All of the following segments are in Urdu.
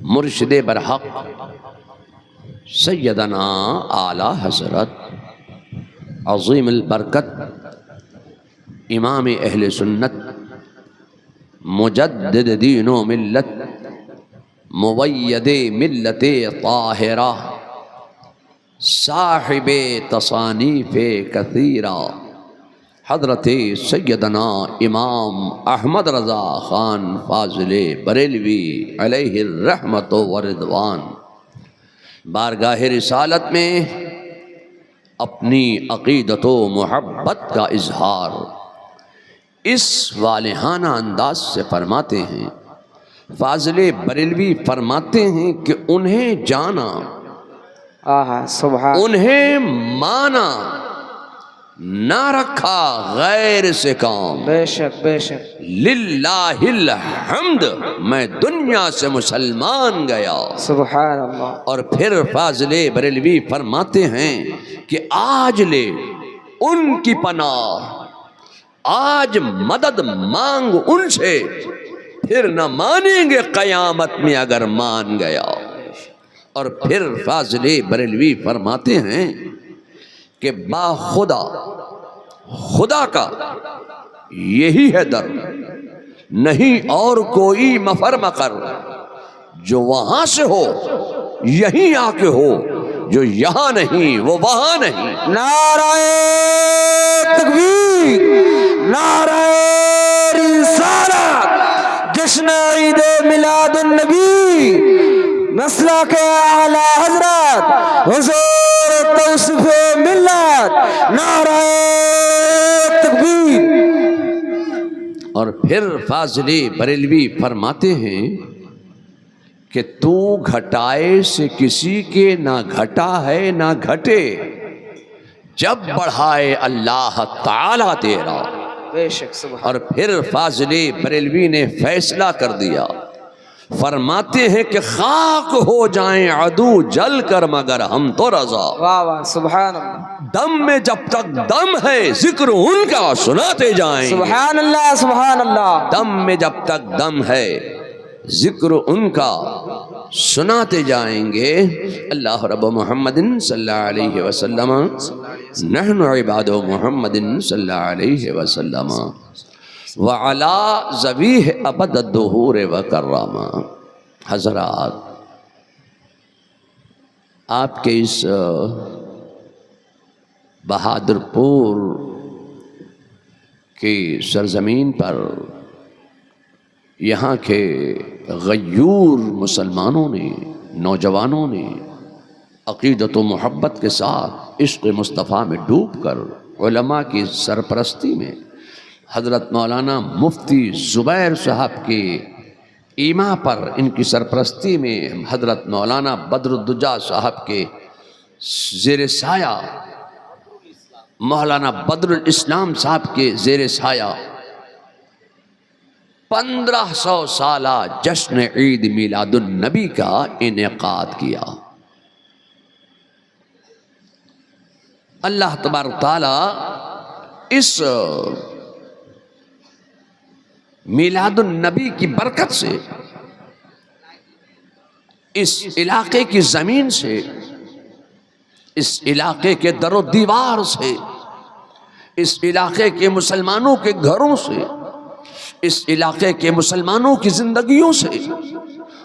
مرشد برحق سیدنا اعلی حضرت عظیم البرکت امام اہل سنت مجدد دین و ملت مؤید ملت طاہرہ صاحب تصانیف کثیرہ حضرت سیدنا امام احمد رضا خان فاضل بریلوی علیہ الرحمت و رضوان بارگاہ رسالت میں اپنی عقیدت و محبت کا اظہار اس والہانہ انداز سے فرماتے ہیں۔ فاضل بریلوی فرماتے ہیں کہ انہیں جانا، سبحان، انہیں مانا، نہ رکھا غیر سے کام۔ بے شک بے شک، للہ الحمد، میں دنیا سے مسلمان گیا۔ سبحان اللہ۔ اور پھر فاضل بریلوی فرماتے ہیں کہ آج لے ان کی پناہ، آج مدد مانگ ان سے، پھر نہ مانیں گے قیامت میں اگر مان گیا۔ اور پھر فاضل بریلوی فرماتے ہیں کہ با خدا، خدا کا یہی ہے در، نہیں اور کوئی مفر مقر، جو وہاں سے ہو یہیں آ کے ہو، جو یہاں نہیں وہ وہاں نہیں۔ نعرہ تکبیر، نعرہ رسالت، جشن عید میلاد النبی، مسلک اعلی حضرت حضور توصیف ملت، نعرہ تکبیر۔ اور پھر فاضل بریلوی فرماتے ہیں کہ تو گھٹائے سے کسی کے نہ گھٹا ہے نہ گھٹے، جب بڑھائے اللہ تعالی تیرا۔ بے شک، سبحان۔ اور پھر فاضل بریلوی نے فیصلہ کر دیا، فرماتے ہیں کہ خاک ہو جائیں عدو جل کر مگر ہم تو رضا۔ واہ واہ، سبحان اللہ، دم میں جب تک دم ہے ذکر ان کا سناتے جائیں گے۔ سبحان اللہ، سبحان اللہ۔ دم میں جب تک دم ہے ذکر ان کا سناتے جائیں گے۔ اللہ رب محمد صلی اللہ علیہ وسلم، نحن عباد محمد صلی اللہ علیہ وسلم، وعلا ذویہ ابد الدہور وکرما۔ حضرات، آپ کے اس بہادر پور کی سرزمین پر یہاں کے غیور مسلمانوں نے، نوجوانوں نے عقیدت و محبت کے ساتھ عشق مصطفیٰ میں ڈوب کر علماء کی سرپرستی میں حضرت مولانا مفتی زبیر صاحب کے ایما پر، ان کی سرپرستی میں حضرت مولانا بدر الدجا صاحب کے زیر سایہ، مولانا بدر الاسلام صاحب کے زیر سایہ 1500 سالہ جشن عید میلاد النبی کا انعقاد کیا۔ اللہ تبارک تعالی اس میلاد النبی کی برکت سے، اس علاقے کی زمین سے، اس علاقے کے در و دیوار سے، اس علاقے کے مسلمانوں کے گھروں سے، اس علاقے کے مسلمانوں کی زندگیوں سے،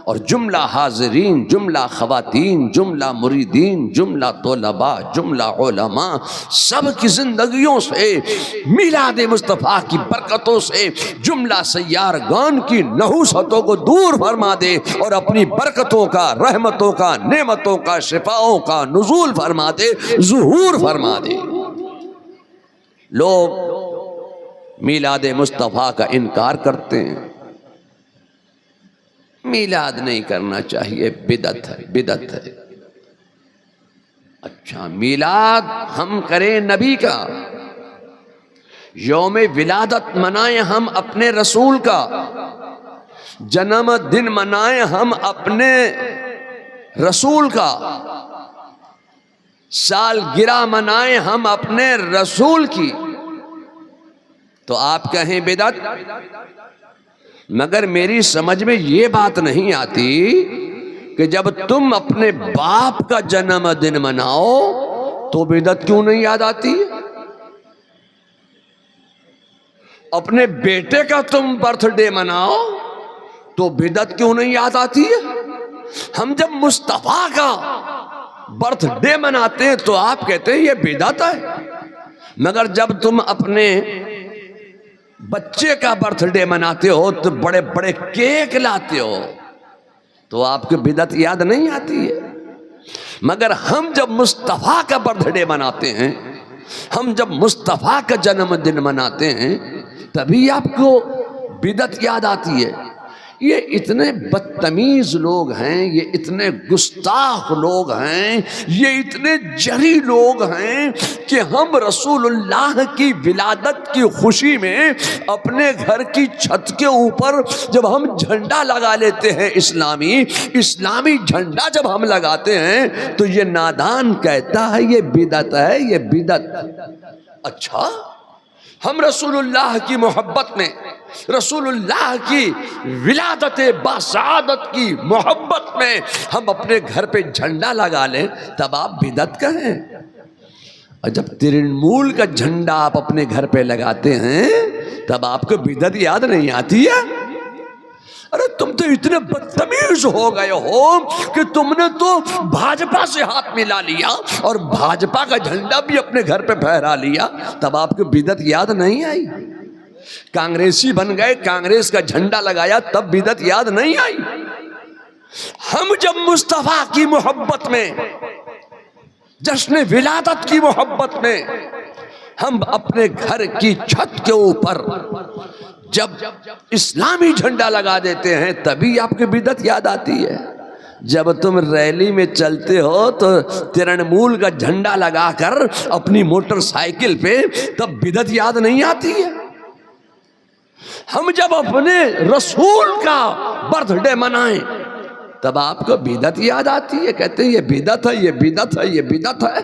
اور جملہ حاضرین، جملہ خواتین، جملہ مریدین، جملہ طلباء، جملہ علماء، سب کی زندگیوں سے میلاد مصطفیٰ کی برکتوں سے جملہ سیارگان کی نحوستوں کو دور فرما دے، اور اپنی برکتوں کا، رحمتوں کا، نعمتوں کا، شفاؤں کا نزول فرما دے، ظہور فرما دے۔ لوگ میلاد مصطفیٰ کا انکار کرتے ہیں، میلاد نہیں کرنا چاہیے، بدعت ہے، بدعت ہے۔ اچھا، میلاد ہم کریں نبی کا، یوم ولادت منائیں ہم اپنے رسول کا، جنم دن منائیں ہم اپنے رسول کا، سالگرہ منائیں ہم اپنے رسول کی، تو آپ کہیں بدعت؟ مگر میری سمجھ میں یہ بات نہیں آتی کہ جب تم اپنے باپ کا جنم دن مناؤ تو بدعت کیوں نہیں یاد آتی ہے؟ اپنے بیٹے کا تم برتھ ڈے مناؤ تو بدعت کیوں نہیں یاد آتی ہے؟ ہم جب مصطفیٰ کا برتھ ڈے مناتے ہیں تو آپ کہتے ہیں یہ بدعت ہے، مگر جب تم اپنے بچے کا برتھ ڈے مناتے ہو تو بڑے بڑے کیک لاتے ہو تو آپ کو بدعت یاد نہیں آتی ہے۔ مگر ہم جب مصطفیٰ کا برتھ ڈے مناتے ہیں، ہم جب مصطفیٰ کا جنم دن مناتے ہیں تبھی آپ کو بدعت یاد آتی ہے۔ یہ اتنے بدتمیز لوگ ہیں، یہ اتنے گستاخ لوگ ہیں، یہ اتنے جری لوگ ہیں کہ ہم رسول اللہ کی ولادت کی خوشی میں اپنے گھر کی چھت کے اوپر جب ہم جھنڈا لگا لیتے ہیں، اسلامی جھنڈا جب ہم لگاتے ہیں تو یہ نادان کہتا ہے یہ بدعت ہے، یہ بدعت۔ اچھا، ہم رسول اللہ کی محبت میں، رسول اللہ کی ولادت باسعادت کی محبت میں ہم اپنے گھر پہ جھنڈا لگا لیں تب آپ بدعت کہیں؟ اور جب ترنمول کا جھنڈا آپ اپنے گھر پہ لگاتے ہیں تب آپ کو بدعت یاد نہیں آتی ہے؟ ارے تم تو اتنے بدتمیز ہو گئے ہو کہ تم نے تو بھاجپا سے ہاتھ ملا لیا اور بھاجپا کا جھنڈا بھی اپنے گھر پہ پھہرا لیا، تب آپ کو بدعت یاد نہیں آئی؟ کانگریسی بن گئے، کانگریس کا جھنڈا لگایا تب بدعت یاد نہیں آئی؟ ہم جب مصطفیٰ کی محبت میں، جشن ولادت کی محبت میں ہم اپنے گھر کی چھت کے اوپر جب اسلامی جھنڈا لگا دیتے ہیں تبھی آپ کی بدعت یاد آتی ہے۔ جب تم ریلی میں چلتے ہو تو ترنمول کا جھنڈا لگا کر اپنی موٹر سائیکل پہ تب بدعت یاد نہیں آتی ہے۔ ہم جب اپنے رسول کا برتھ ڈے منائیں تب آپ کو بدعت یاد آتی ہے، کہتے ہیں یہ بدعت ہے، یہ بدعت ہے، یہ بدعت ہے۔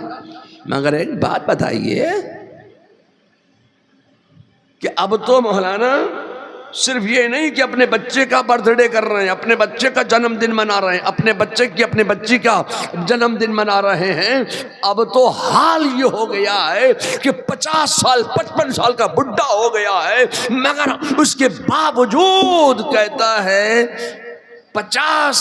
مگر ایک بات بتائیے کہ اب تو مولانا صرف یہ نہیں کہ اپنے بچے کا برتھ ڈے کر رہے ہیں، اپنے بچے کا جنم دن منا رہے ہیں، اپنے بچے کی اپنے بچی کا جنم دن منا رہے ہیں، اب تو حال یہ ہو گیا ہے کہ 50 سال 55 سال کا بڈھا ہو گیا ہے مگر اس کے باوجود کہتا ہے 50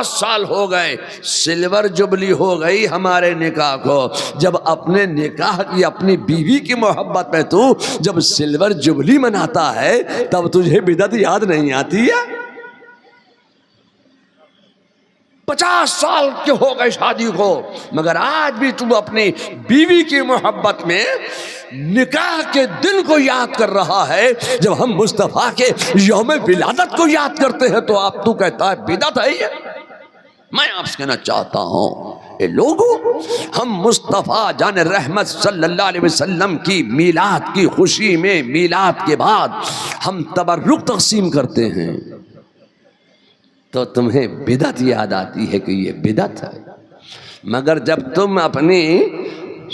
سال ہو گئے، سلور جبلی ہو گئی ہمارے نکاح کو۔ جب اپنے نکاح کی اپنی بیوی کی محبت میں تو جب سلور جبلی مناتا ہے تب تجھے بدعت یاد نہیں آتی ہے؟ 50 سال کے ہو گئے شادی کو مگر آج بھی تم اپنی بیوی کی محبت میں نکاح کے دن کو یاد کر رہا ہے۔ جب ہم مصطفیٰ کے یوم ولادت کو یاد کرتے ہیں تو آپ تو کہتا ہے بدعت ہے یہ۔ میں آپ سے کہنا چاہتا ہوں اے لوگوں، ہم مصطفیٰ جان رحمت صلی اللہ علیہ وسلم کی میلاد کی خوشی میں میلاد کے بعد ہم تبرک تقسیم کرتے ہیں تو تمہیں بدعت یاد آتی ہے کہ یہ بدعت ہے۔ مگر جب تم اپنی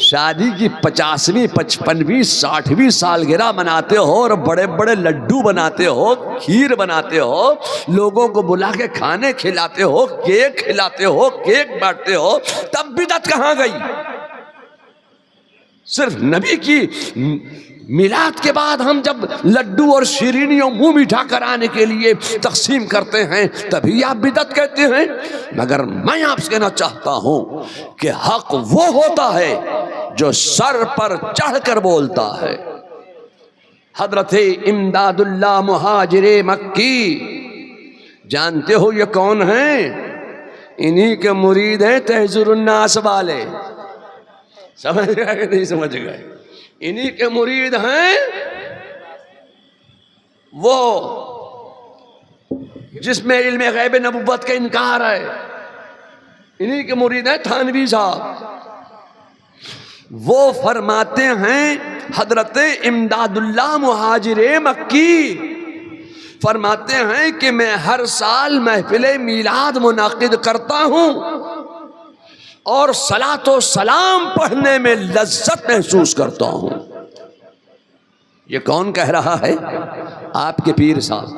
شادی کی 50ویں 55ویں 60ویں سالگرہ مناتے ہو اور بڑے بڑے لڈو بناتے ہو، کھیر بناتے ہو، لوگوں کو بلا کے کھانے کھلاتے ہو، کیک کھلاتے ہو، کیک بانٹتے ہو، تب بدعت کہاں گئی؟ صرف نبی کی میلاد کے بعد ہم جب لڈو اور شیرینیوں منہ میٹھا کرانے کے لیے تقسیم کرتے ہیں تبھی آپ بدعت کہتے ہیں۔ مگر میں آپ سے کہنا چاہتا ہوں کہ حق وہ ہوتا ہے جو سر پر چڑھ کر بولتا ہے۔ حضرت امداد اللہ مہاجر مکی جانتے ہو یہ کون ہیں؟ انہی کے مرید ہیں تحذر الناس والے۔ سمجھ گئے کہ نہیں سمجھ گئے؟ انہی کے مرید ہیں وہ جس میں علم غیب نبوت کا انکار ہے، انہی کے مرید ہیں تھانوی صاحب۔ وہ فرماتے ہیں حضرت امداد اللہ مہاجر مکی فرماتے ہیں کہ میں ہر سال محفل میلاد منعقد کرتا ہوں اور صلاۃ و سلام پڑھنے میں لذت محسوس کرتا ہوں۔ یہ کون کہہ رہا ہے؟ آپ کے پیر صاحب۔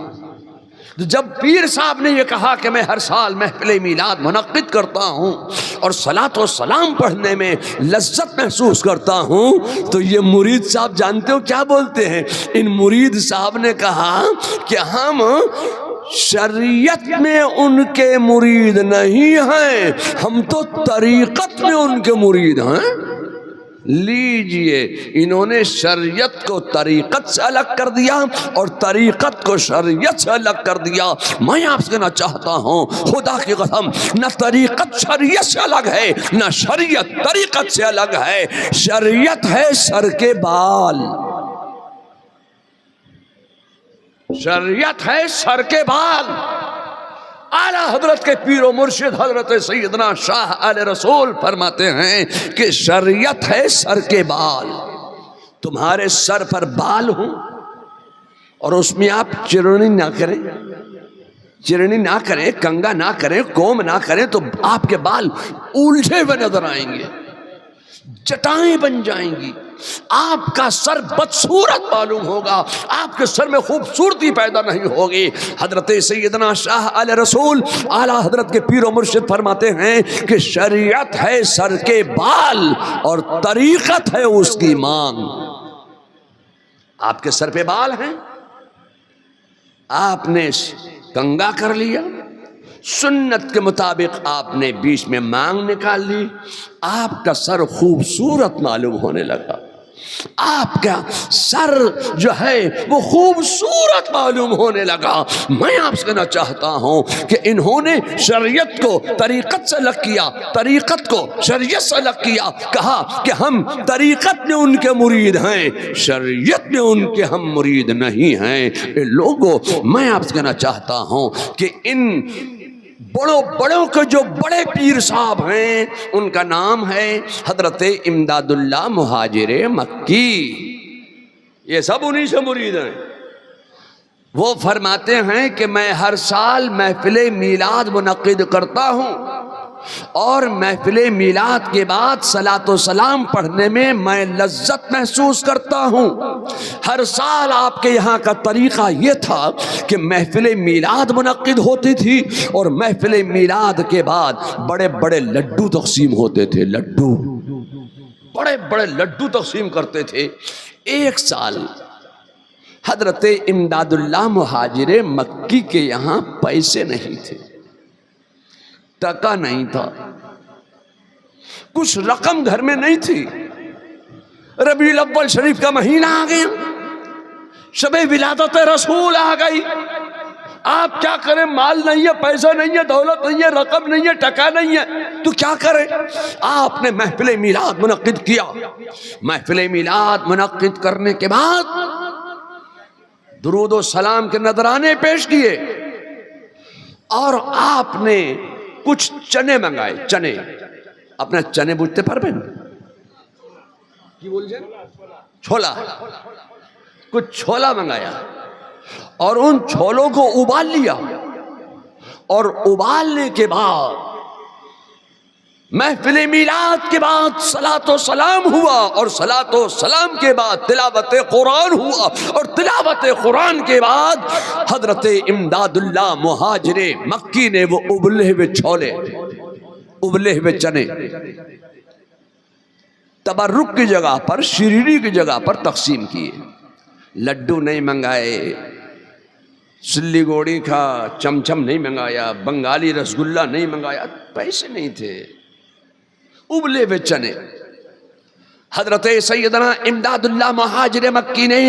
جب پیر صاحب نے یہ کہا کہ میں ہر سال محفل میلاد منعقد کرتا ہوں اور صلاۃ و سلام پڑھنے میں لذت محسوس کرتا ہوں، تو یہ مرید صاحب جانتے ہو کیا بولتے ہیں؟ ان مرید صاحب نے کہا کہ ہم شریعت میں ان کے مرید نہیں ہیں، ہم تو طریقت میں ان کے مرید ہیں۔ لیجئے، انہوں نے شریعت کو طریقت سے الگ کر دیا اور طریقت کو شریعت سے الگ کر دیا۔ میں آپ سے کہنا چاہتا ہوں، خدا کی قسم، نہ طریقت شریعت سے الگ ہے، نہ شریعت طریقت سے الگ ہے۔ شریعت ہے سر کے بال، شریعت ہے سر کے بال۔ اعلیٰ حضرت کے پیر و مرشد حضرت سیدنا شاہ آل رسول فرماتے ہیں کہ شریعت ہے سر کے بال۔ تمہارے سر پر بال ہوں اور اس میں آپ چرنی نہ کریں، چرنی نہ کریں، کنگا نہ کریں، کوم نہ کریں، تو آپ کے بال الجھے ہوئے نظر آئیں گے، جٹائیں بن جائیں گی، آپ کا سر بدصورت معلوم ہوگا، آپ کے سر میں خوبصورتی پیدا نہیں ہوگی۔ حضرت سیدنا شاہ آل رسول اعلیٰ حضرت کے پیر و مرشد فرماتے ہیں کہ شریعت ہے سر کے بال اور طریقت ہے اس کی مانگ۔ آپ کے سر پہ بال ہیں، آپ نے کنگا کر لیا، سنت کے مطابق آپ نے بیچ میں مانگ نکال لی، آپ کا سر خوبصورت معلوم ہونے لگا، آپ کا سر جو ہے وہ خوبصورت معلوم ہونے لگا۔ میں آپ سے کہنا چاہتا ہوں کہ انہوں نے شریعت کو طریقت سے الگ کیا، طریقت کو شریعت سے الگ کیا، کہا کہ ہم طریقت میں ان کے مرید ہیں، شریعت میں ان کے ہم مرید نہیں ہیں۔ اے لوگوں، میں آپ سے کہنا چاہتا ہوں کہ ان بڑوں کے جو بڑے پیر صاحب ہیں، ان کا نام ہے حضرت امداد اللہ مہاجر مکی، یہ سب انہی سے مرید ہیں۔ وہ فرماتے ہیں کہ میں ہر سال محفل میلاد منعقد کرتا ہوں اور محفل میلاد کے بعد صلاۃ و سلام پڑھنے میں لذت محسوس کرتا ہوں۔ ہر سال آپ کے یہاں کا طریقہ یہ تھا کہ محفل میلاد منعقد ہوتی تھی اور محفل میلاد کے بعد بڑے بڑے لڈو تقسیم ہوتے تھے، لڈو، بڑے بڑے لڈو تقسیم کرتے تھے۔ ایک سال حضرت امداد اللہ مہاجر مکی کے یہاں پیسے نہیں تھے، ٹکا نہیں تھا، کچھ رقم گھر میں نہیں تھی۔ ربیع الاول شریف کا مہینہ آ گیا، شب ولادت رسول آ گئی، آپ کیا کریں؟ مال نہیں ہے، پیسہ نہیں ہے، دولت نہیں ہے، رقم نہیں ہے، ٹکا نہیں ہے، تو کیا کریں؟ آپ نے محفل میلاد منعقد کیا۔ محفل میلاد منعقد کرنے کے بعد درود و سلام کے نذرانے پیش کیے اور آپ نے کچھ چنے منگائے، چنے، اپنا چنے بوجھتے پربیں کی بول جائیں، چھولا، کچھ چھولا منگایا اور ان چھولوں کو ابال لیا، اور ابالنے کے بعد محفل میلاد کے بعد صلاۃ و سلام ہوا اور صلاۃ و سلام کے بعد تلاوت قرآن ہوا اور تلاوت قرآن کے بعد حضرت امداد اللہ مہاجر مکی نے وہ ابلے ہوئے چھولے، ابلے ہوئے چنے تبرک کی جگہ پر، شیرینی کی جگہ پر تقسیم کیے۔ لڈو نہیں منگائے، سلی گوڑی کا چمچم نہیں منگایا، بنگالی رسگلہ نہیں منگایا، پیسے نہیں تھے، ابلے ہوئے چنے۔ حضرت سیدنا امداد اللہ مہاجر مکی نے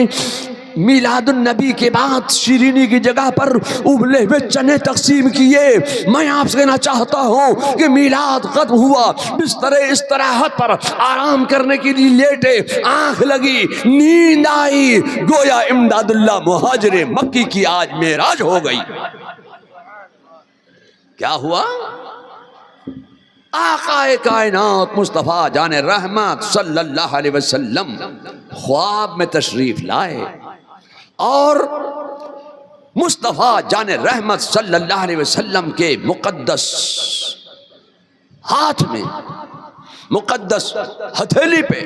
میلاد النبی کے بعد شیرینی کی جگہ پر ابلے ہوئے چنے تقسیم کیے۔ میں آپ سے کہنا چاہتا ہوں کہ میلاد ختم ہوا، بستر استراحت پر آرام کرنے کے لیے لیٹے، آنکھ لگی، نیند آئی، گویا امداد اللہ مہاجر مکی کی آج معراج ہو گئی۔ کیا ہوا؟ آقا کائنات مصطفیٰ جان رحمت صلی اللہ علیہ وسلم خواب میں تشریف لائے اور مصطفیٰ جان رحمت صلی اللہ علیہ وسلم کے مقدس ہاتھ میں، مقدس ہتھیلی پہ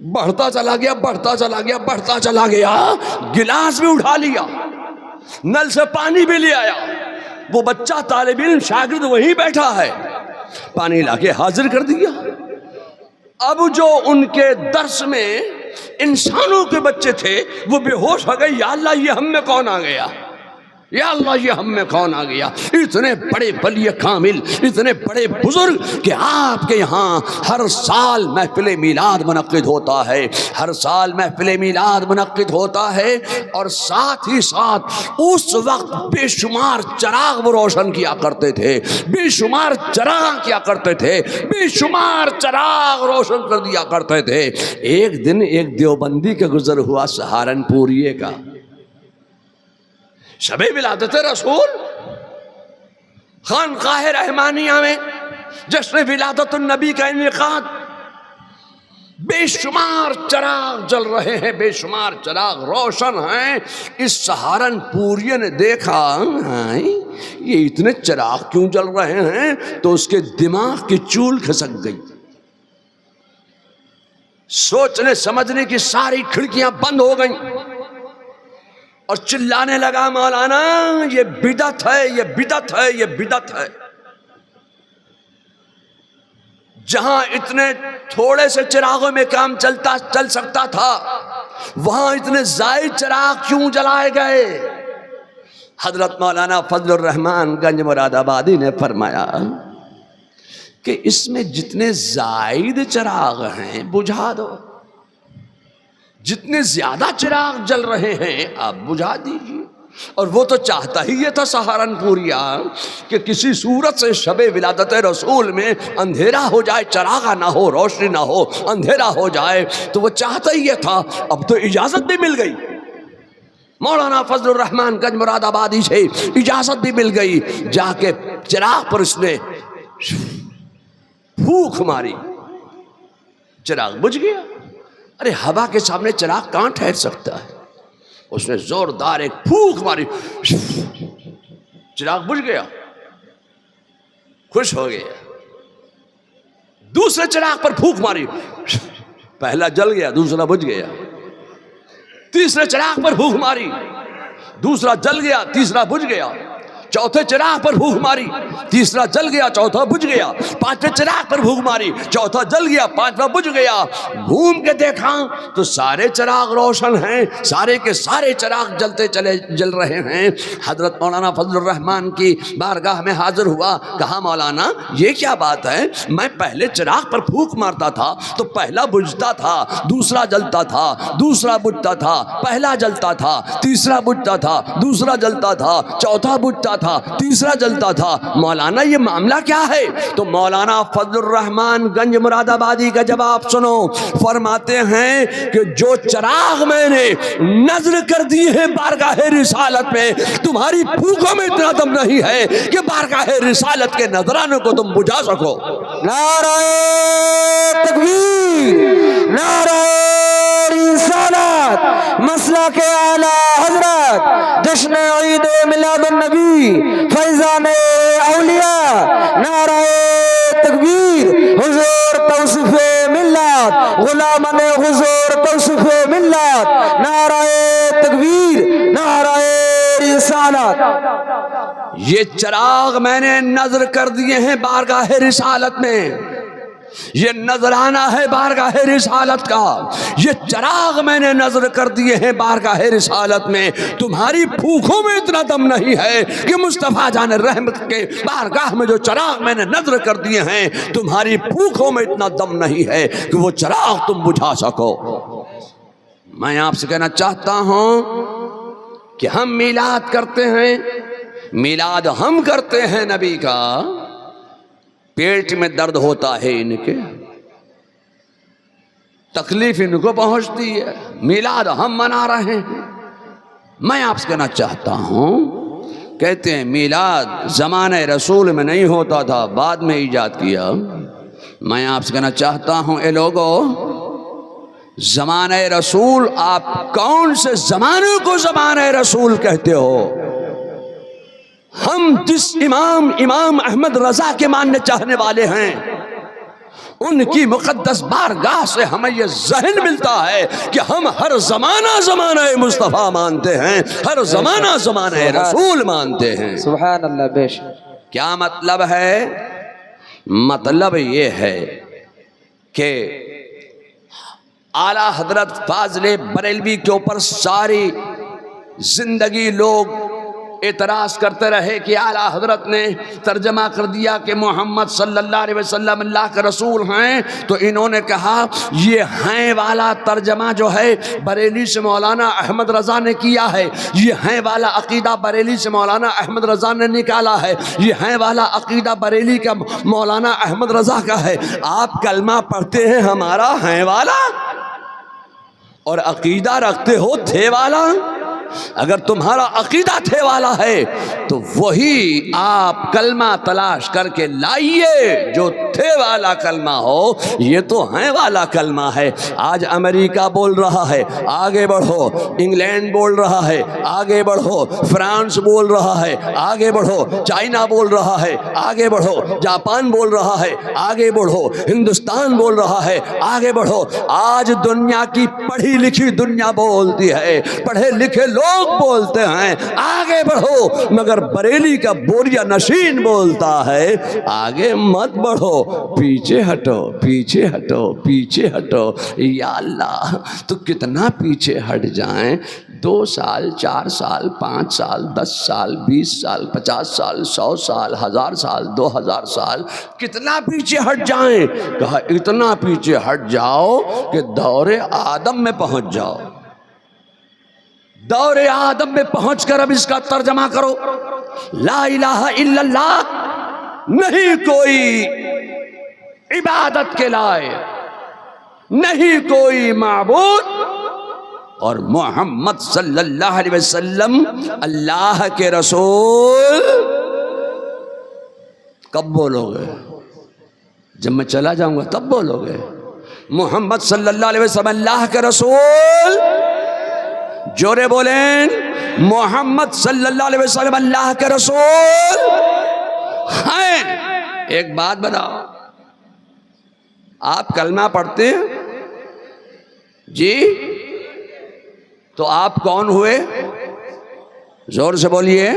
بڑھتا چلا گیا، بڑھتا چلا گیا، بڑھتا چلا گیا، گلاس بھی اٹھا لیا، نل سے پانی بھی لے آیا، وہ بچہ طالب علم شاگرد وہیں بیٹھا ہے، پانی لا کے حاضر کر دیا۔ اب جو ان کے درس میں انسانوں کے بچے تھے وہ بے ہوش ہو گئے، یا اللہ یہ ہم میں کون آ گیا، یا اللہ یہ ہم میں کون آ گیا۔ اتنے بڑے ولی کامل، اتنے بڑے بزرگ کہ آپ کے یہاں ہر سال محفل میلاد منعقد ہوتا ہے، ہر سال محفل میلاد منعقد ہوتا ہے، اور ساتھ ہی ساتھ اس وقت بے شمار چراغ وہ روشن کیا کرتے تھے، بے شمار چراغ کیا کرتے تھے، بے شمار چراغ روشن کر دیا کرتے تھے۔ ایک دن ایک دیوبندی کا گزر ہوا سہارنپوریے کا، شب ولادت رسول، خانقاہ رحمانیہ میں جشن ولادت النبی کا انعقاد، بے شمار چراغ جل رہے ہیں، بے شمار چراغ روشن ہیں۔ اس سہارنپوریہ نے دیکھا یہ اتنے چراغ کیوں جل رہے ہیں، تو اس کے دماغ کی چول کھسک گئی، سوچنے سمجھنے کی ساری کھڑکیاں بند ہو گئیں، اور چلانے لگا مولانا یہ بدعت ہے، یہ بدعت ہے، یہ بدعت ہے۔ جہاں اتنے تھوڑے سے چراغوں میں کام چل سکتا تھا، وہاں اتنے زائد چراغ کیوں جلائے گئے؟ حضرت مولانا فضل الرحمان گنج مراد آبادی نے فرمایا کہ اس میں جتنے زائد چراغ ہیں بجھا دو، جتنے زیادہ چراغ جل رہے ہیں آپ بجھا دیجیے۔ اور وہ تو چاہتا ہی یہ تھا سہارنپوریہ کہ کسی صورت سے شب ولادت رسول میں اندھیرا ہو جائے، چراغ نہ ہو، روشنی نہ ہو، اندھیرا ہو جائے، تو وہ چاہتا ہی یہ تھا۔ اب تو اجازت بھی مل گئی، مولانا فضل الرحمان گنج مراد آبادی سے اجازت بھی مل گئی، جا کے چراغ پر اس نے پھونک ماری، چراغ بجھ گیا۔ ارے ہوا کے سامنے چراغ کہاں ٹھہر سکتا ہے؟ اس نے زوردار ایک پھونک ماری، چراغ بجھ گیا، خوش ہو گیا۔ دوسرے چراغ پر پھونک ماری، پہلا جل گیا، دوسرا بجھ گیا۔ تیسرے چراغ پر پھونک ماری، دوسرا جل گیا، تیسرا بجھ گیا۔ چوتھے چراغ پر پھونک ماری، تیسرا جل گیا، چوتھا بجھ گیا۔ پانچویں چراغ پر پھونک ماری، چوتھا جل گیا، پانچواں بجھ گیا۔ گھوم کے دیکھا تو سارے چراغ روشن ہیں، سارے کے سارے چراغ جل رہے ہیں۔ حضرت مولانا فضل الرحمان کی بارگاہ میں حاضر ہوا، کہا مولانا یہ کیا بات ہے؟ میں پہلے چراغ پر پھونک مارتا تھا تو پہلا بجھتا تھا، دوسرا جلتا تھا، دوسرا بجھتا تھا، پہلا جلتا تھا، تیسرا بجھتا تھا، دوسرا جلتا تھا، چوتھا بجھتا تھا، تیسرا جلتا تھا۔ مولانا یہ معاملہ کیا ہے؟ تو مولانا فضل الرحمان گنج مراد آبادی کا جواب سنو، فرماتے ہیں کہ جو چراغ میں نے نظر کر دیے ہیں بارگاہ رسالت میں، تمہاری پھونکوں میں اتنا دم نہیں ہے کہ بارگاہ رسالت کے نظرانوں کو تم بجھا سکو۔ نعرہ تکبیر، نعرہ رسالت، مسلک اعلی حضرت، جشن عید میلاد النبی، فیضان اولیاء، نعرہ تکبیر، حضور توصیف ملت، غلامان حضور توصیف ملت، نعرہ تکبیر، نعرہ رسالت۔ یہ چراغ میں نے نظر کر دیے ہیں بارگاہ رسالت میں، یہ نظرانہ ہے بارگاہ رسالت کا، یہ چراغ میں نے نظر کر دیے ہیں بارگاہ رسالت میں۔ تمہاری پھونکوں میں اتنا دم نہیں ہے کہ مصطفیٰ جان رحمت کے بارگاہ میں جو چراغ میں نے نظر کر دیے ہیں، تمہاری پھونکوں میں اتنا دم نہیں ہے کہ وہ چراغ تم بجھا سکو۔ میں آپ سے کہنا چاہتا ہوں کہ ہم میلاد کرتے ہیں، میلاد ہم کرتے ہیں نبی کا، پیٹ میں درد ہوتا ہے ان کے، تکلیف ان کو پہنچتی ہے، میلاد ہم منا رہے ہیں۔ میں آپ سے کہنا چاہتا ہوں، کہتے ہیں میلاد زمانہ رسول میں نہیں ہوتا تھا، بعد میں ایجاد کیا۔ میں آپ سے کہنا چاہتا ہوں اے لوگو، زمانہ رسول آپ کون سے زمانے کو زمانہ رسول کہتے ہو؟ ہم جس امام احمد رضا کے ماننے چاہنے والے ہیں، ان کی مقدس بارگاہ سے ہمیں یہ ذہن ملتا ہے کہ ہم ہر زمانہ زمانہ مصطفیٰ مانتے ہیں، ہر زمانہ زمانہ رسول مانتے ہیں۔ سبحان اللہ، بے شک۔ کیا مطلب ہے؟ مطلب یہ ہے کہ اعلیٰ حضرت فاضل بریلوی کے اوپر ساری زندگی لوگ اعتراض کرتے رہے کہ اعلیٰ حضرت نے ترجمہ کر دیا کہ محمد صلی اللہ علیہ وسلم اللہ کے رسول ہیں، تو انہوں نے کہا یہ ہیں والا ترجمہ جو ہے بریلی سے مولانا احمد رضا نے کیا ہے، یہ ہیں والا عقیدہ بریلی سے مولانا احمد رضا نے نکالا ہے، یہ ہیں والا عقیدہ بریلی کا مولانا احمد رضا کا ہے۔ آپ کلمہ پڑھتے ہیں ہمارا ہیں والا اور عقیدہ رکھتے ہو تھے والا۔ اگر تمہارا عقیدہ تھے والا ہے تو وہی آپ کلمہ تلاش کر کے لائیے جو تھے والا کلمہ ہو، یہ تو ہیں والا کلمہ ہے۔ آج امریکہ بول رہا ہے آگے بڑھو، انگلینڈ بول رہا ہے آگے بڑھو، فرانس بول رہا ہے آگے بڑھو، چائنا بول رہا ہے آگے بڑھو، جاپان بول رہا ہے آگے بڑھو، ہندوستان بول رہا ہے آگے بڑھو۔ آج دنیا کی پڑھی لکھی دنیا بولتی ہے، پڑھے لکھے لوگ بولتے ہیں آگے بڑھو، مگر بریلی کا بوریا نشین بولتا ہے آگے مت بڑھو، پیچھے ہٹو، پیچھے ہٹو، پیچھے ہٹو۔ یا اللہ، تو کتنا پیچھے ہٹ جائیں؟ 2 سال، 4 سال، 5 سال، 10 سال، 20 سال، 50 سال، 100 سال، 1000 سال، 2000 سال، کتنا پیچھے ہٹ جائیں؟ کہا اتنا پیچھے ہٹ جاؤ کہ دور آدم میں پہنچ جاؤ۔ دور آدم میں پہنچ کر اب اس کا ترجمہ کرو، لا الہ الا اللہ نہیں کوئی عبادت کے لائق، نہیں کوئی معبود، اور محمد صلی اللہ علیہ وسلم اللہ کے رسول۔ کب بولو گے؟ جب میں چلا جاؤں گا تب بولو گے محمد صلی اللہ علیہ وسلم اللہ کے رسول؟ جورے بولیں، محمد صلی اللہ علیہ وسلم اللہ کے رسول ہیں۔ ایک بات بتاؤ، آپ کلمہ پڑھتے ہیں جی، تو آپ کون ہوئے؟ زور سے بولیے،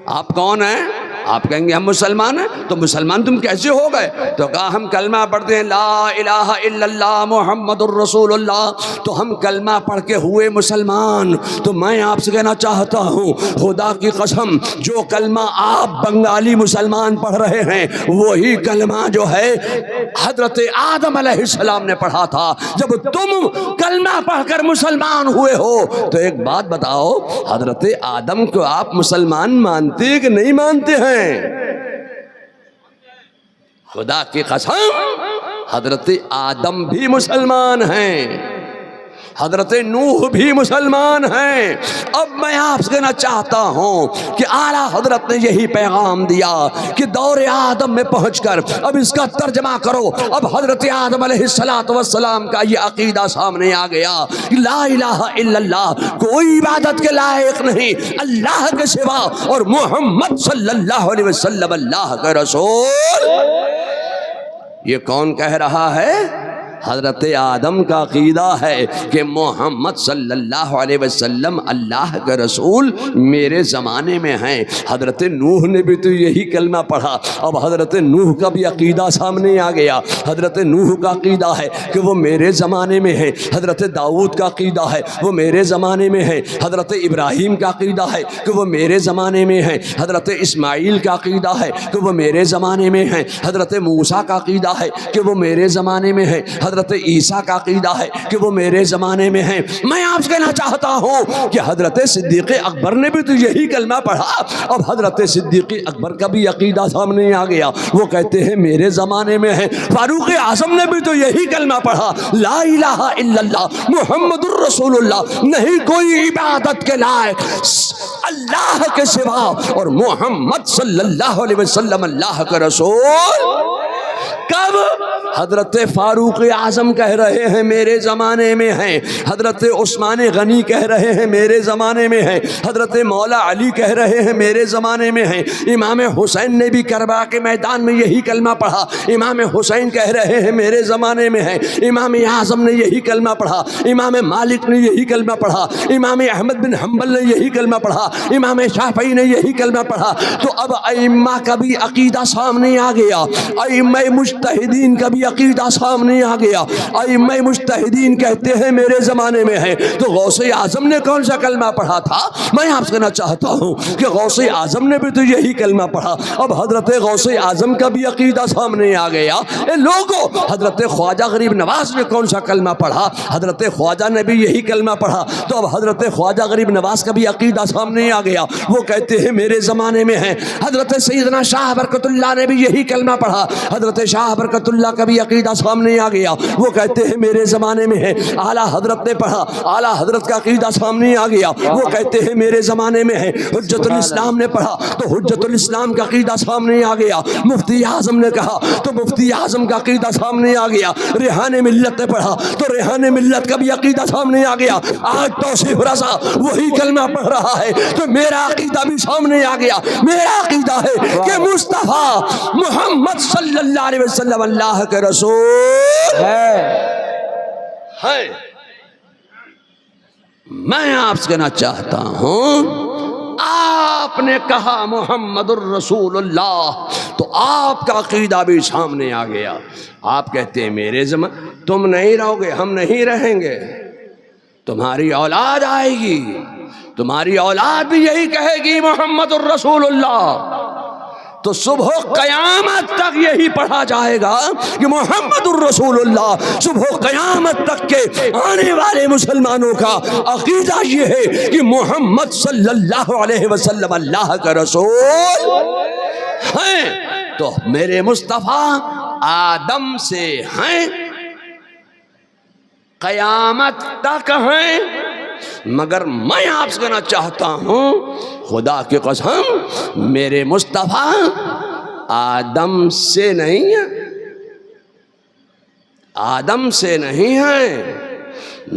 آپ کون ہیں؟ آپ کہیں گے ہم مسلمان ہیں۔ تو مسلمان تم کیسے ہو گئے؟ تو کہا ہم کلمہ پڑھتے ہیں لا الہ الا اللہ محمد الرسول اللہ، تو ہم کلمہ پڑھ کے ہوئے مسلمان۔ تو میں آپ سے کہنا چاہتا ہوں خدا کی قسم، جو کلمہ آپ بنگالی مسلمان پڑھ رہے ہیں وہی کلمہ جو ہے حضرت آدم علیہ السلام نے پڑھا تھا جب تم کلمہ پڑھ کر مسلمان ہوئے ہو۔ تو ایک بات بتاؤ، حضرت آدم کو آپ مسلمان مانتے کہ نہیں مانتے ہیں؟ خدا کی قسم حضرت آدم بھی مسلمان ہیں، حضرت نوح بھی مسلمان ہیں۔ اب میں آپ سے کہنا چاہتا ہوں کہ اعلیٰ حضرت نے یہی پیغام دیا کہ دور آدم میں پہنچ کر اب اس کا ترجمہ کرو۔ اب حضرت آدم علیہ السلام کا یہ عقیدہ سامنے آ گیا، لا الہ الا اللہ کوئی عبادت کے لائق نہیں اللہ کے سوا، اور محمد صلی اللہ علیہ وسلم اللہ کا رسول۔ یہ کون کہہ رہا ہے؟ حضرت آدم کا عقیدہ ہے کہ محمد صلی اللہ علیہ وسلم اللہ کے رسول میرے زمانے میں ہیں۔ حضرت نوح نے بھی تو یہی کلمہ پڑھا، اب حضرت نوح کا بھی عقیدہ سامنے آ گیا۔ حضرت نوح کا عقیدہ ہے کہ وہ میرے زمانے میں ہیں، حضرت داؤد کا عقیدہ ہے وہ میرے زمانے میں ہیں، حضرت ابراہیم کا عقیدہ ہے کہ وہ میرے زمانے میں ہیں، حضرت اسماعیل کا عقیدہ ہے کہ وہ میرے زمانے میں ہیں، حضرت موسیٰ کا عقیدہ ہے کہ وہ میرے زمانے میں ہیں، حضرت عیسیٰ کا عقیدہ ہے کہ وہ میرے زمانے میں ہیں۔ میں آپ سے کہنا چاہتا ہوں کہ حضرت صدیق اکبر نے بھی تو یہی کلمہ پڑھا، اب حضرت صدیق اکبر کا بھی عقیدہ سامنے آ گیا، وہ کہتے ہیں میرے زمانے میں ہیں۔ فاروق اعظم نے بھی تو یہی کلمہ پڑھا، لا الہ الا اللہ محمد الرسول اللہ نہیں کوئی عبادت کے لائق اللہ کے سوا، اور محمد صلی اللہ علیہ وسلم اللہ کا رسول۔ کب؟ حضرت فاروق اعظم کہہ رہے ہیں میرے زمانے میں ہیں، حضرت عثمان غنی کہہ رہے ہیں میرے زمانے میں ہیں، حضرت مولا علی کہہ رہے ہیں میرے زمانے میں ہیں، امام حسین نے بھی کربلا کے میدان میں یہی کلمہ پڑھا، امام حسین کہہ رہے ہیں میرے زمانے میں ہیں، امام اعظم نے یہی کلمہ پڑھا، امام مالک نے یہی کلمہ پڑھا، امام احمد بن حنبل نے یہی کلمہ پڑھا، امام شافعی نے یہی کلمہ پڑھا۔ تو اب ائمہ کا بھی عقیدہ سامنے آ گیا، ائمہ مجتہدین کا بھی عقیدہ سامنے آ گیا۔ ائمہ مجتہدین کہتے ہیں میرے زمانے میں ہے، تو غوث اعظم نے کون سا کلمہ پڑھا تھا؟ میں آپ سے کہنا چاہتا ہوں کہ غوث اعظم نے بھی تو یہی کلمہ پڑھا۔ اب حضرت غوث اعظم کا بھی عقیدہ سامنے آ گیا۔ اے لوگوں، حضرت خواجہ غریب نواز نے کون سا کلمہ پڑھا؟ حضرت خواجہ نے بھی یہی کلمہ پڑھا۔ تو اب حضرت خواجہ غریب نواز کا بھی عقیدہ سامنے آ گیا، وہ کہتے ہیں میرے زمانے میں ہیں۔ حضرت سیدنا شاہ برکت اللہ نے بھی یہی کلمہ پڑھا، حضرت شاہ برکت اللہ کا بھی عقیدہ سامنے آ گیا، وہ کہتے ہیں میرے زمانے میں ہے۔ اعلیٰ حضرت نے پڑھا، اعلیٰ حضرت کا عقیدہ سامنے آ گیا، وہ کہتے ہیں میرے زمانے میں ہے۔ حجت الاسلام نے پڑھا تو حجت الاسلام کا عقیدہ سامنے آ گیا، مفتی اعظم نے کہا تو مفتی اعظم کا عقیدہ سامنے آ گیا، ریحان ملت نے پڑھا تو ریحان ملت کا بھی عقیدہ سامنے آ گیا۔ آج توصیف رضا وہی کلمہ پڑھ رہا ہے تو میرا عقیدہ بھی سامنے آ گیا۔ میرا عقیدہ ہے کہ مصطفیٰ محمد صلی اللہ علیہ وسلم اللہ کے رسول ہے۔ میں آپ سے کہنا چاہتا ہوں، آپ نے کہا محمد الرسول اللہ تو آپ کا عقیدہ بھی سامنے آ گیا۔ آپ کہتے ہیں میرے زمانے، تم نہیں رہو گے، ہم نہیں رہیں گے، تمہاری اولاد آئے گی، تمہاری اولاد بھی یہی کہے گی محمد الرسول اللہ، تو صبح قیامت تک یہی پڑھا جائے گا کہ محمد الرسول اللہ۔ صبح قیامت تک کے آنے والے مسلمانوں کا عقیدہ یہ ہے کہ محمد صلی اللہ علیہ وسلم اللہ کا رسول ہیں۔ تو میرے مصطفیٰ آدم سے ہیں، قیامت تک ہیں، مگر میں آپ سے کہنا چاہتا ہوں خدا کی قسم میرے مصطفیٰ آدم سے نہیں ہیں، آدم سے نہیں ہیں۔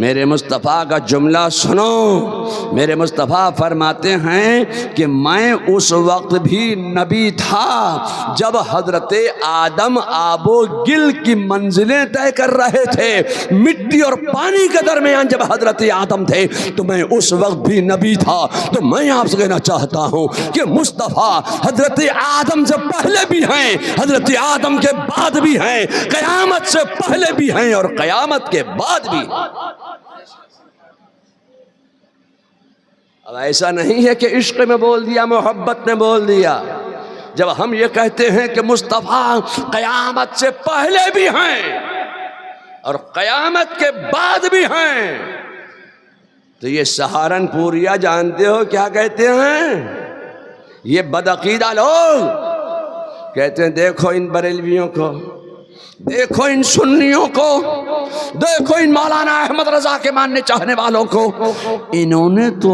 میرے مصطفیٰ کا جملہ سنو، میرے مصطفیٰ فرماتے ہیں کہ میں اس وقت بھی نبی تھا جب حضرت آدم آب و گل کی منزلیں طے کر رہے تھے، مٹی اور پانی کے درمیان جب حضرت آدم تھے تو میں اس وقت بھی نبی تھا۔ تو میں آپ سے کہنا چاہتا ہوں کہ مصطفیٰ حضرت آدم سے پہلے بھی ہیں، حضرت آدم کے بعد بھی ہیں، قیامت سے پہلے بھی ہیں اور قیامت کے بعد بھی۔ اب ایسا نہیں ہے کہ عشق میں بول دیا، محبت میں بول دیا۔ جب ہم یہ کہتے ہیں کہ مصطفیٰ قیامت سے پہلے بھی ہیں اور قیامت کے بعد بھی ہیں، تو یہ سہارنپوریا جانتے ہو کیا کہتے ہیں؟ یہ بدعقیدہ لوگ کہتے ہیں دیکھو ان بریلویوں کو، دیکھو ان سنیوں کو، دیکھو ان مولانا احمد رضا کے ماننے چاہنے والوں کو، انہوں نے تو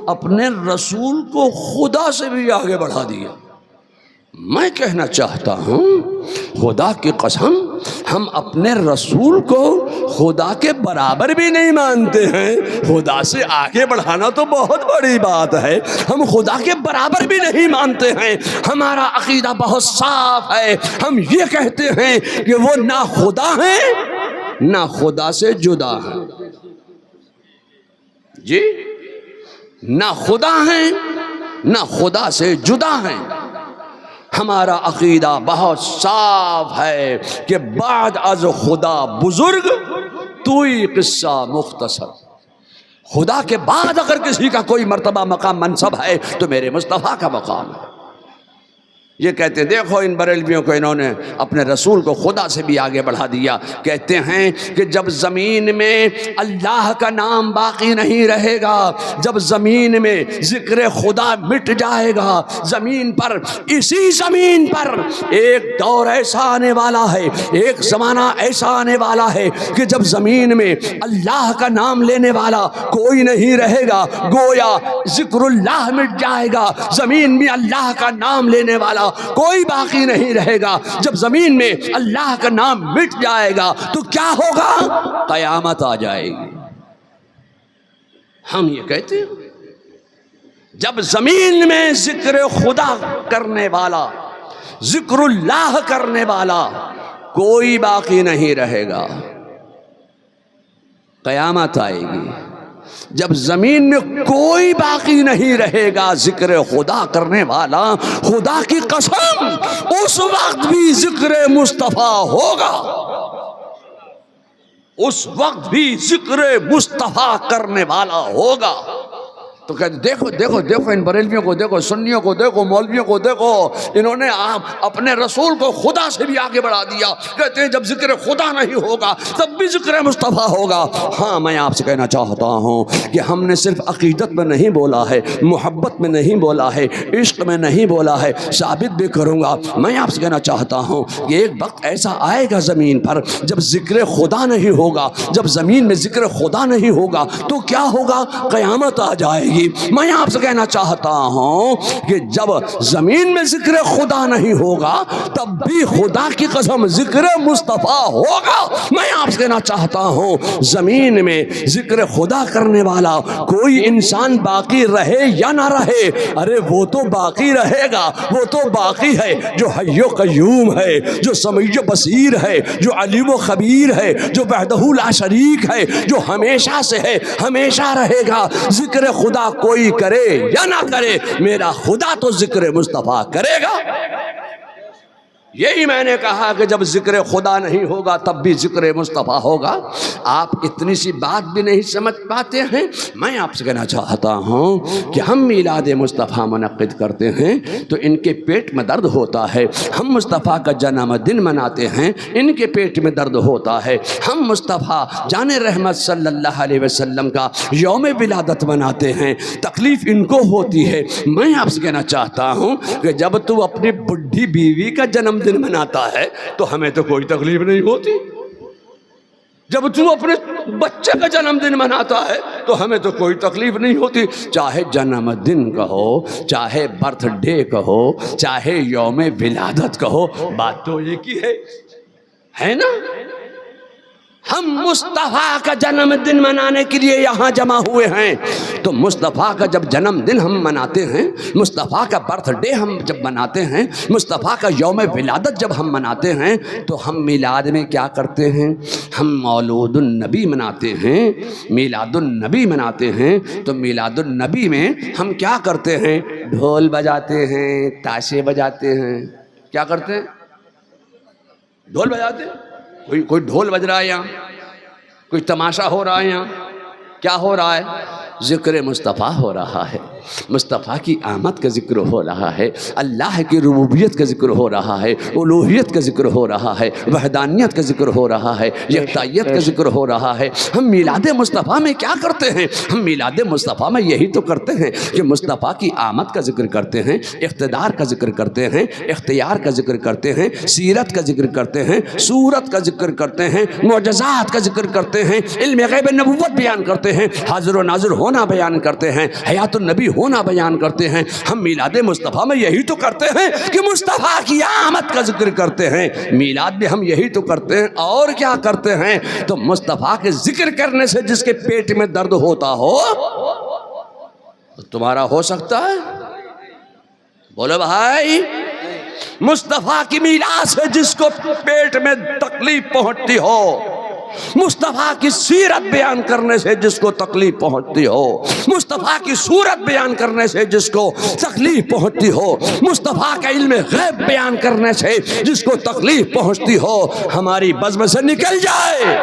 اپنے رسول کو خدا سے بھی آگے بڑھا دیا۔ میں کہنا چاہتا ہوں خدا کی قسم ہم اپنے رسول کو خدا کے برابر بھی نہیں مانتے ہیں، خدا سے آگے بڑھانا تو بہت بڑی بات ہے، ہم خدا کے برابر بھی نہیں مانتے ہیں۔ ہمارا عقیدہ بہت صاف ہے، ہم یہ کہتے ہیں کہ وہ نہ خدا ہیں نہ خدا سے جدا ہیں، جی نہ خدا ہیں نہ خدا سے جدا ہیں۔ ہمارا عقیدہ بہت صاف ہے کہ بعد از خدا بزرگ توئی قصہ مختصر، خدا کے بعد اگر کسی کا کوئی مرتبہ مقام منصب ہے تو میرے مصطفیٰ کا مقام ہے۔ یہ کہتے ہیں دیکھو ان بریلویوں کو، انہوں نے اپنے رسول کو خدا سے بھی آگے بڑھا دیا۔ کہتے ہیں کہ جب زمین میں اللہ کا نام باقی نہیں رہے گا، جب زمین میں ذکر خدا مٹ جائے گا، زمین پر، اسی زمین پر ایک دور ایسا آنے والا ہے، ایک زمانہ ایسا آنے والا ہے کہ جب زمین میں اللہ کا نام لینے والا کوئی نہیں رہے گا، گویا ذکر اللہ مٹ جائے گا، زمین میں اللہ کا نام لینے والا کوئی باقی نہیں رہے گا۔ جب زمین میں اللہ کا نام مٹ جائے گا تو کیا ہوگا؟ قیامت آ جائے گی۔ ہم یہ کہتے ہیں جب زمین میں ذکر خدا کرنے والا، ذکر اللہ کرنے والا کوئی باقی نہیں رہے گا، قیامت آئے گی۔ جب زمین میں کوئی باقی نہیں رہے گا ذکر خدا کرنے والا، خدا کی قسم اس وقت بھی ذکر مصطفیٰ ہوگا، اس وقت بھی ذکر مصطفیٰ کرنے والا ہوگا۔ تو کہتے دیکھو دیکھو دیکھو ان بریلویوں کو دیکھو، سنیوں کو دیکھو، مولویوں کو دیکھو، انہوں نے اپنے رسول کو خدا سے بھی آگے بڑھا دیا۔ کہتے ہیں جب ذکر خدا نہیں ہوگا تب بھی ذکر مصطفیٰ ہوگا۔ ہاں میں آپ سے کہنا چاہتا ہوں کہ ہم نے صرف عقیدت میں نہیں بولا ہے، محبت میں نہیں بولا ہے، عشق میں نہیں بولا ہے، ثابت بھی کروں گا۔ میں آپ سے کہنا چاہتا ہوں کہ ایک وقت ایسا آئے گا زمین پر جب ذکر خدا نہیں ہوگا، جب زمین میں ذکر خدا نہیں ہوگا تو کیا ہوگا؟ قیامت آ جائے گی۔ میں آپ سے کہنا چاہتا ہوں کہ جب زمین میں ذکر خدا نہیں ہوگا تب بھی خدا کی قسم ذکر مصطفیٰ ہوگا۔ میں آپ سے کہنا چاہتا ہوں زمین میں ذکر خدا کرنے والا کوئی انسان باقی رہے یا نہ رہے، ارے وہ تو باقی رہے گا، وہ تو باقی ہے جو حی و قیوم ہے، جو سمیع و بصیر ہے، جو علیم و خبیر ہے، جو وحدہ لا شریک ہے، جو ہمیشہ سے ہے، ہمیشہ رہے گا۔ ذکر خدا کوئی کرے یا نہ کرے، میرا خدا تو ذکر مصطفیٰ کرے گا۔ یہی میں نے کہا کہ جب ذکر خدا نہیں ہوگا تب بھی ذکر مصطفیٰ ہوگا۔ آپ اتنی سی بات بھی نہیں سمجھ پاتے ہیں۔ میں آپ سے کہنا چاہتا ہوں کہ ہم میلاد مصطفیٰ منعقد کرتے ہیں تو ان کے پیٹ میں درد ہوتا ہے، ہم مصطفیٰ کا جنم دن مناتے ہیں ان کے پیٹ میں درد ہوتا ہے، ہم مصطفیٰ جان رحمت صلی اللہ علیہ وسلم کا یوم ولادت مناتے ہیں، تکلیف ان کو ہوتی ہے۔ میں آپ سے کہنا چاہتا ہوں کہ جب تو اپنی بڈھی بیوی کا جنم دن مناتا ہے تو ہمیں تو کوئی تکلیف نہیں ہوتی، جب تو اپنے بچے کا جنم دن مناتا ہے تو ہمیں تو کوئی تکلیف نہیں ہوتی۔ چاہے جنم دن کہو، چاہے برتھ ڈے کہو، چاہے یوم ولادت کہو، بات تو ایک ہی ہے نا؟ ہم مصطفیٰ کا جنم دن منانے کے لیے یہاں جمع ہوئے ہیں، تو مصطفیٰ کا جب جنم دن ہم مناتے ہیں، مصطفیٰ کا برتھ ڈے ہم جب مناتے ہیں، مصطفیٰ کا یوم ولادت جب ہم مناتے ہیں تو ہم میلاد میں کیا کرتے ہیں؟ ہم مولود النبی مناتے ہیں، میلاد النبی مناتے ہیں۔ تو میلاد النبی میں ہم کیا کرتے ہیں؟ ڈھول بجاتے ہیں، تاشے بجاتے ہیں۔ کیا کرتے ہیں؟ ڈھول بجاتے ہیں۔ کوئی ڈھول بج رہا ہے یہاں، کوئی تماشا ہو رہا ہے یہاں، کیا ہو رہا ہے؟ ذکر مصطفیٰ ہو رہا ہے، مصطفیٰ کی آمد کا ذکر ہو رہا ہے، اللہ کی ربوبیت کا ذکر ہو رہا ہے، الوہیت کا ذکر ہو رہا ہے، وحدانیت کا ذکر ہو رہا ہے، یکتائیت کا ذکر ہو رہا ہے۔ ہم میلاد مصطفیٰ میں کیا کرتے ہیں؟ ہم میلاد مصطفیٰ میں یہی تو کرتے ہیں کہ مصطفیٰ کی آمد کا ذکر کرتے ہیں، اقتدار کا ذکر کرتے ہیں، اختیار کا ذکر کرتے ہیں، سیرت کا ذکر کرتے ہیں، صورت کا ذکر کرتے ہیں، معجزات کا ذکر کرتے ہیں، علم غیب نبوت بیان کرتے ہیں، حاضر و ناظر ہونا بیان کرتے ہیں، حیات النبی ہونا بیان کرتے ہیں۔ ہم میلاد مصطفیٰ میں یہی تو کرتے ہیں کہ مصطفیٰ کی آمد کا ذکر کرتے ہیں، میلاد میں ہم یہی تو کرتے ہیں۔ اور کیا کرتے ہیں؟ تو مصطفیٰ کے ذکر کرنے سے جس کے پیٹ میں درد ہوتا ہو تو تمہارا ہو سکتا ہے؟ بولو بھائی، مصطفیٰ کی میلاد سے جس کو پیٹ میں تکلیف پہنچتی ہو، مصطفیٰ کی سیرت بیان کرنے سے جس کو تکلیف پہنچتی ہو، مصطفیٰ کی صورت بیان کرنے سے جس کو تکلیف پہنچتی ہو، مصطفیٰ کا علم غیب بیان کرنے سے جس کو تکلیف پہنچتی ہو، ہماری بزم سے نکل جائے۔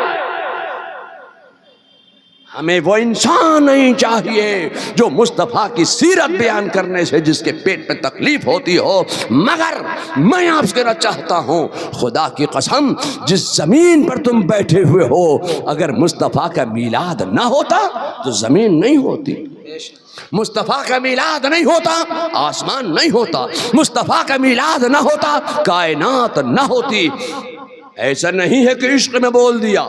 ہمیں وہ انسان نہیں چاہیے جو مصطفیٰ کی سیرت بیان کرنے سے جس کے پیٹ میں تکلیف ہوتی ہو۔ مگر میں آپ سے کہنا چاہتا ہوں، خدا کی قسم، جس زمین پر تم بیٹھے ہوئے ہو، اگر مصطفیٰ کا میلاد نہ ہوتا تو زمین نہیں ہوتی، مصطفیٰ کا میلاد نہیں ہوتا آسمان نہیں ہوتا، مصطفیٰ کا میلاد نہ ہوتا کائنات نہ ہوتی۔ ایسا نہیں ہے کہ عشق میں بول دیا،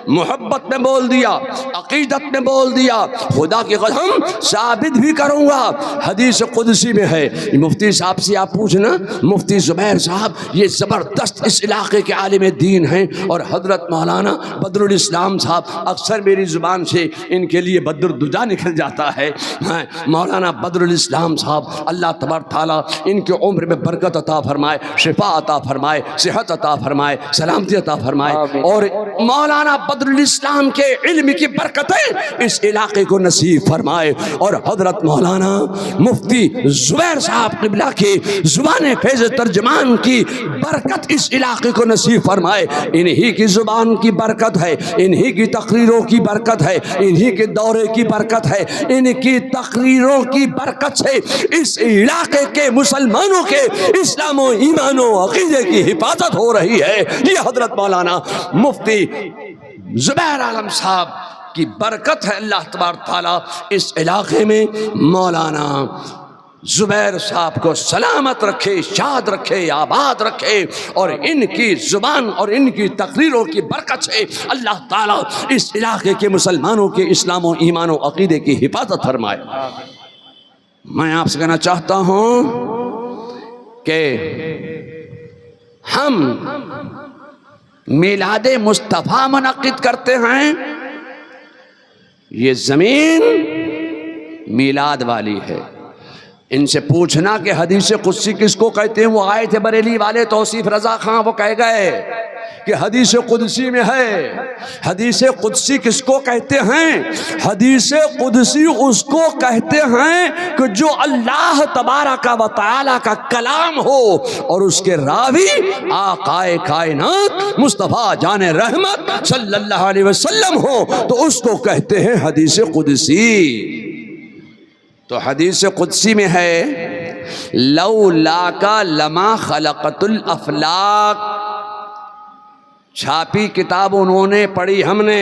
محبت میں بول دیا، عقیدت میں بول دیا، خدا کی قسم ثابت بھی کروں گا۔ حدیث قدسی میں ہے، مفتی صاحب سے آپ پوچھنا، مفتی زبیر صاحب یہ زبردست اس علاقے کے عالم دین ہیں، اور حضرت مولانا بدر الاسلام صاحب، اکثر میری زبان سے ان کے لیے بدر الدجا نکل جاتا ہے۔ مولانا بدر الاسلام صاحب، اللہ تبارک تعالیٰ ان کے عمر میں برکت عطا فرمائے، شفا عطا فرمائے، صحت عطا فرمائے، سلامتی عطا فرمائے، اور مولانا بدر الاسلام کے علم کی برکتیں اس علاقے کو نصیب فرمائے، اور حضرت مولانا مفتی زبیر صاحب قبلہ کی زبان فیض ترجمان کی برکت اس علاقے کو نصیب فرمائے۔ انہی کی زبان کی برکت ہے، انہی کی تقریروں کی برکت ہے، انہی کے دورے کی برکت ہے، ان کی تقریروں کی برکت سے اس علاقے کے مسلمانوں کے اسلام و ایمان و عقیدے کی حفاظت ہو رہی ہے۔ یہ حضرت مولانا مفتی زبیر عالم صاحب کی برکت ہے۔ اللہ تبارک تعالیٰ اس علاقے میں مولانا زبیر صاحب کو سلامت رکھے، شاد رکھے، آباد رکھے، اور ان کی زبان اور ان کی تقریروں کی برکت سے اللہ تعالیٰ اس علاقے کے مسلمانوں کے اسلام و ایمان و عقیدے کی حفاظت فرمائے۔ میں آپ سے کہنا چاہتا ہوں کہ ہم میلاد مصطفیٰ منعقد کرتے ہیں، یہ زمین میلاد والی ہے۔ ان سے پوچھنا کہ حدیث قدسی کس کو کہتے ہیں، وہ آئے تھے بریلی والے توصیف رضا خان، وہ کہہ گئے کہ حدیث قدسی میں ہے۔ حدیث قدسی کس کو کہتے ہیں؟ حدیث قدسی اس کو کہتے ہیں کہ جو اللہ تبارک و تعالی کا کلام ہو اور اس کے راوی آقا کائنات مصطفیٰ جان رحمت صلی اللہ علیہ وسلم ہو، تو اس کو کہتے ہیں حدیث قدسی۔ تو حدیث قدسی میں ہے لولاک لما خلقت الافلاک، چھاپی کتاب انہوں نے پڑھی ہم نے،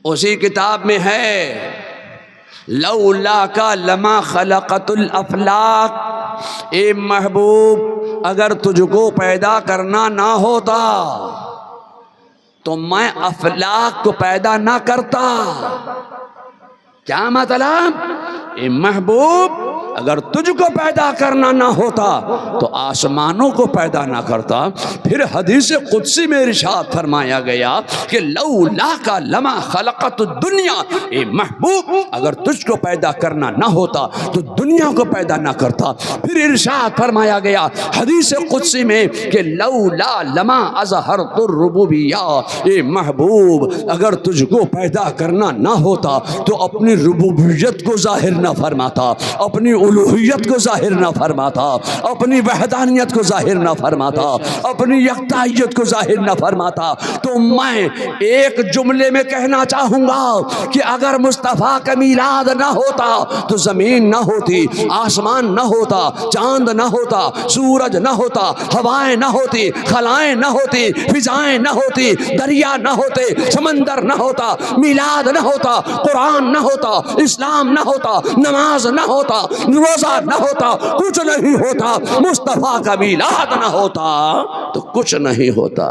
اسی کتاب میں ہے لولاک لما خلقت الافلاک، اے محبوب اگر تجھ کو پیدا کرنا نہ ہوتا تو میں افلاک کو پیدا نہ کرتا۔ کیا مطلب؟ اے محبوب اگر تجھ کو پیدا کرنا نہ ہوتا تو آسمانوں کو پیدا نہ کرتا۔ پھر حدیث قدسی میں ارشاد فرمایا گیا کہ لولاک لما خلقت الدنیا، اے محبوب اگر تجھ کو پیدا کرنا نہ ہوتا تو دنیا کو پیدا نہ کرتا۔ پھر ارشاد فرمایا گیا حدیث قدسی میں کہ لولا لما اظہرت الربوبیہ، اے محبوب اگر تجھ کو پیدا کرنا نہ ہوتا تو اپنی ربوبیت کو ظاہر نہ فرماتا، اپنی الوہیت کو ظاہر نہ فرماتا، اپنی وحدانیت کو ظاہر نہ فرماتا، اپنی یکتائیت کو ظاہر نہ فرماتا۔ تو میں ایک جملے میں کہنا چاہوں گا کہ اگر مصطفیٰ کا میلاد نہ ہوتا تو زمین نہ ہوتی، آسمان نہ ہوتا، چاند نہ ہوتا، سورج نہ ہوتا، ہوائیں نہ ہوتی، خلائیں نہ ہوتی، فضائیں نہ ہوتی، دریا نہ ہوتے، سمندر نہ ہوتا، میلاد نہ ہوتا، قرآن نہ ہوتا، اسلام نہ ہوتا، نماز نہ ہوتا، روزہ نہ ہوتا، کچھ نہیں ہوتا۔ مصطفیٰ کا میلاد نہ ہوتا تو کچھ نہیں ہوتا۔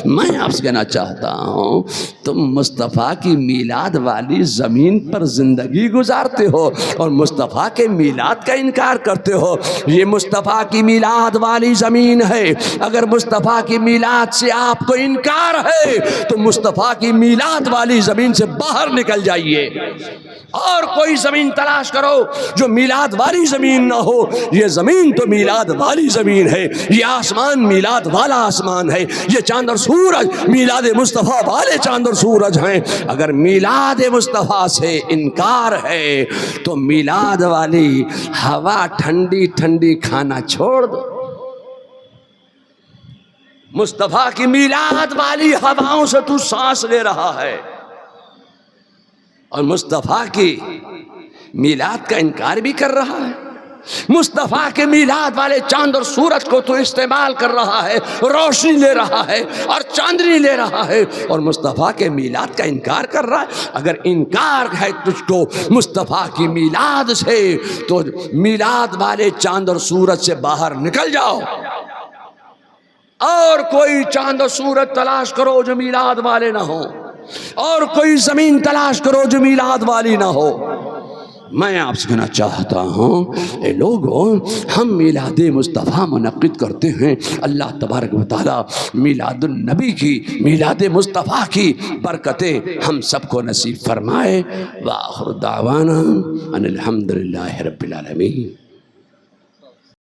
میں آپ سے کہنا چاہتا ہوں تم مصطفیٰ کی میلاد والی زمین پر زندگی گزارتے ہو اور مصطفیٰ کے میلاد کا انکار کرتے ہو۔ یہ مصطفیٰ کی میلاد والی زمین ہے، اگر مصطفیٰ کی میلاد سے آپ کو انکار ہے تو مصطفیٰ کی میلاد والی زمین سے باہر نکل جائیے اور کوئی زمین تلاش کرو جو میلاد والی زمین نہ ہو۔ یہ زمین تو میلاد والی زمین ہے، یہ آسمان میلاد والا آسمان ہے، یہ چاند اور سورج میلاد مصطفیٰ والے چاند اور سورج ہیں۔ اگر میلاد مصطفیٰ سے انکار ہے تو میلاد والی ہوا ٹھنڈی ٹھنڈی کھانا چھوڑ دو۔ مصطفیٰ کی میلاد والی ہواؤں سے تو سانس لے رہا ہے اور مصطفیٰ کی میلاد کا انکار بھی کر رہا ہے۔ مصطفیٰ کے میلاد والے چاند اور سورج کو تو استعمال کر رہا ہے، روشنی لے رہا ہے اور چاندنی لے رہا ہے، اور مصطفیٰ کے میلاد کا انکار کر رہا ہے۔ اگر انکار ہے تجھ کو مصطفیٰ کی میلاد سے تو میلاد والے چاند اور سورج سے باہر نکل جاؤ۔ اور کوئی چاند و سورج تلاش کرو جو میلاد والے نہ ہو، اور کوئی زمین تلاش کرو جو میلاد والی نہ ہو۔ میں آپ سے کہنا چاہتا ہوں اے لوگوں، ہم میلاد مصطفیٰ منعقد کرتے ہیں، اللہ تبارک و تعالیٰ میلاد النبی کی، میلاد مصطفیٰ کی برکتیں ہم سب کو نصیب فرمائے۔ وآخر دعوانا ان الحمدللہ رب العالمین۔